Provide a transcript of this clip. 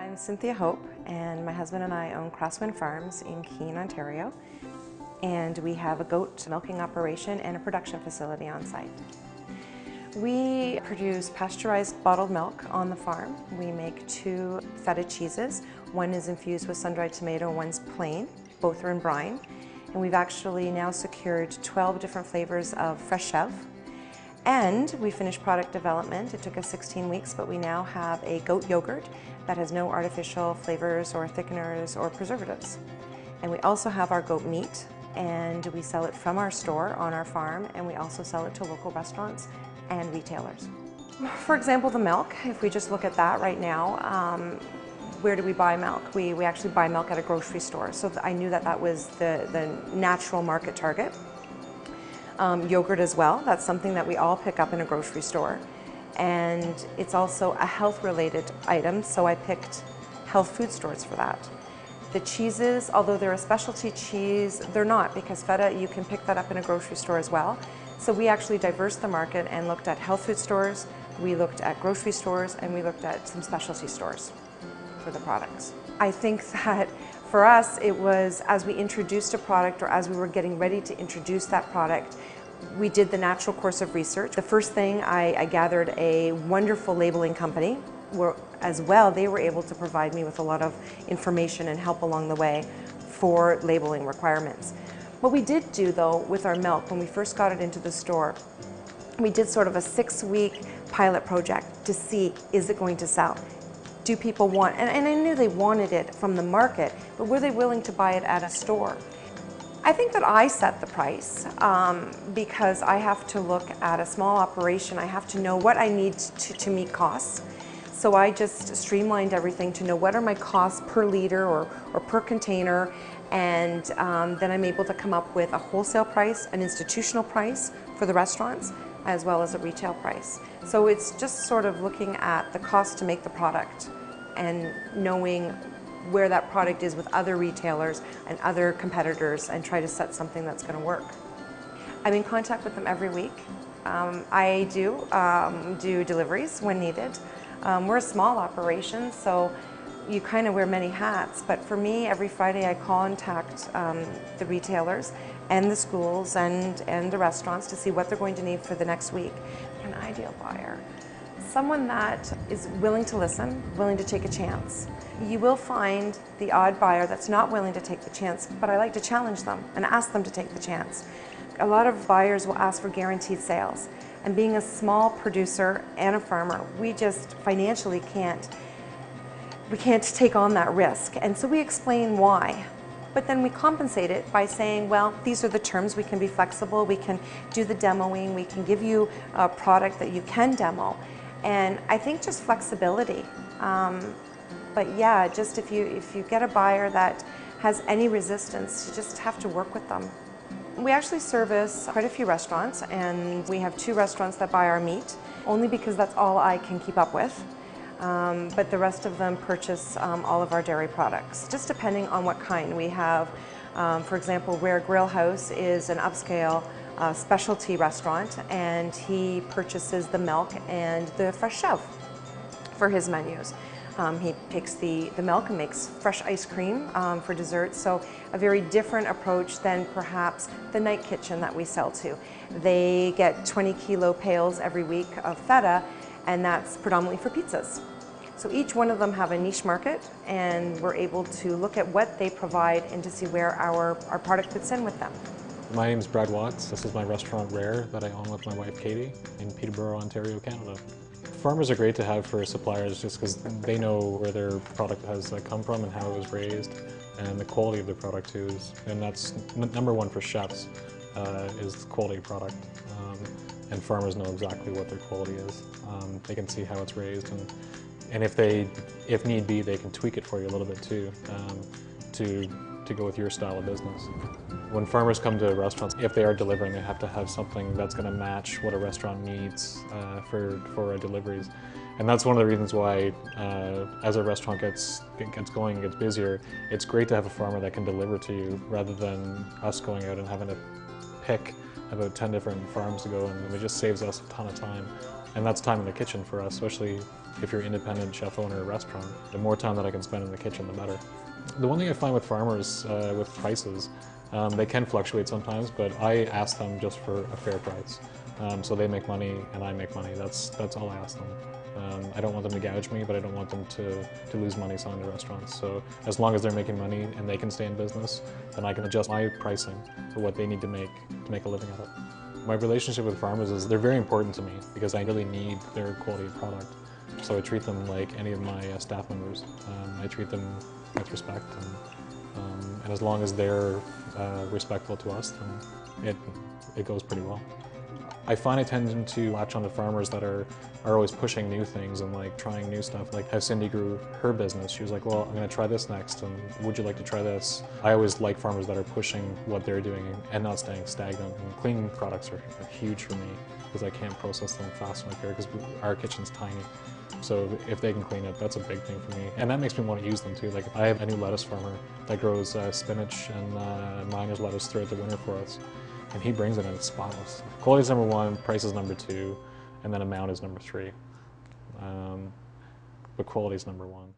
I'm Cynthia Hope, and my husband and I own Crosswind Farms in Keene, Ontario. And we have a goat milking operation and a production facility on site. We produce pasteurized bottled milk on the farm. We make 2 feta cheeses. One is infused with sun-dried tomato, one's plain. Both are in brine. And we've actually now secured 12 different flavors of fresh chèvre. And we finished product development. It took us 16 weeks, but we now have a goat yogurt that has no artificial flavors or thickeners or preservatives. And we also have our goat meat, and we sell it from our store on our farm, and we also sell it to local restaurants and retailers. For example, the milk, if we just look at that right now, where do we buy milk? We actually buy milk at a grocery store, so I knew that was the natural market target. Yogurt as well, that's something that we all pick up in a grocery store. And it's also a health-related item, so I picked health food stores for that. The cheeses, although they're a specialty cheese, they're not, because feta, you can pick that up in a grocery store as well. So we actually diversed the market and looked at health food stores, we looked at grocery stores, and we looked at some specialty stores for the products. I think that for us, it was as we introduced a product or as we were getting ready to introduce that product, we did the natural course of research. The first thing, I gathered a wonderful labeling company where as well they were able to provide me with a lot of information and help along the way for labeling requirements. What we did do though with our milk when we first got it into the store, we did sort of a 6-week pilot project to see, is it going to sell? Do people want, and I knew they wanted it from the market, but were they willing to buy it at a store? I think that I set the price because I have to look at a small operation. I have to know what I need to meet costs. So I just streamlined everything to know what are my costs per liter or per container, and then I'm able to come up with a wholesale price, an institutional price for the restaurants, as well as a retail price. So it's just sort of looking at the cost to make the product and knowing where that product is with other retailers and other competitors and try to set something that's going to work. I'm in contact with them every week. I do deliveries when needed. We're a small operation, so you kind of wear many hats, but for me, every Friday I contact the retailers and the schools and the restaurants to see what they're going to need for the next week. An ideal buyer. Someone that is willing to listen, willing to take a chance. You will find the odd buyer that's not willing to take the chance, but I like to challenge them and ask them to take the chance. A lot of buyers will ask for guaranteed sales, and being a small producer and a farmer, we just financially can't take on that risk, and so we explain why. But then we compensate it by saying, well, these are the terms, we can be flexible, we can do the demoing, we can give you a product that you can demo. And I think just flexibility. But yeah, just if you get a buyer that has any resistance, you just have to work with them. We actually service quite a few restaurants, and we have 2 restaurants that buy our meat, only because that's all I can keep up with. But the rest of them purchase all of our dairy products, just depending on what kind. We have, for example, Rare Grill House is an upscale specialty restaurant, and he purchases the milk and the fresh chèvre for his menus. He picks the milk and makes fresh ice cream for dessert, so a very different approach than perhaps the Night Kitchen that we sell to. They get 20-kilo pails every week of feta, and that's predominantly for pizzas. So each one of them have a niche market, and we're able to look at what they provide and to see where our product fits in with them. My name is Brad Watts. This is my restaurant Rare that I own with my wife Katie in Peterborough, Ontario, Canada. Farmers are great to have for suppliers just because they know where their product has come from and how it was raised, and the quality of the product too is, and that's number one for chefs, is quality product. And farmers know exactly what their quality is. They can see how it's raised, and if need be, they can tweak it for you a little bit too, to go with your style of business. When farmers come to restaurants, if they are delivering, they have to have something that's going to match what a restaurant needs for deliveries. And that's one of the reasons why, as a restaurant gets going and gets busier, it's great to have a farmer that can deliver to you rather than us going out and having to pick about 10 different farms to go, and it just saves us a ton of time. And that's time in the kitchen for us, especially if you're an independent chef owner or restaurant. The more time that I can spend in the kitchen, the better. The one thing I find with farmers, with prices, they can fluctuate sometimes, but I ask them just for a fair price. So they make money and I make money. That's all I ask them. I don't want them to gouge me, but I don't want them to lose money selling to restaurants. So as long as they're making money and they can stay in business, then I can adjust my pricing to what they need to make a living at it. My relationship with farmers is they're very important to me because I really need their quality of product. So I treat them like any of my staff members. I treat them with respect, and as long as they're respectful to us, then it goes pretty well. I find I tend to latch on to farmers that are always pushing new things and like trying new stuff. Like how Cindy grew her business. She was like, well, I'm going to try this next, and would you like to try this? I always like farmers that are pushing what they're doing and not staying stagnant. And clean products are huge for me because I can't process them fast enough here because our kitchen's tiny. So if they can clean it, that's a big thing for me. And that makes me want to use them too. Like I have a new lettuce farmer that grows spinach and Miner's lettuce throughout the winter for us. And he brings it and it's spotless. Quality is number one, price is number two, and then amount is number three. But quality is number one.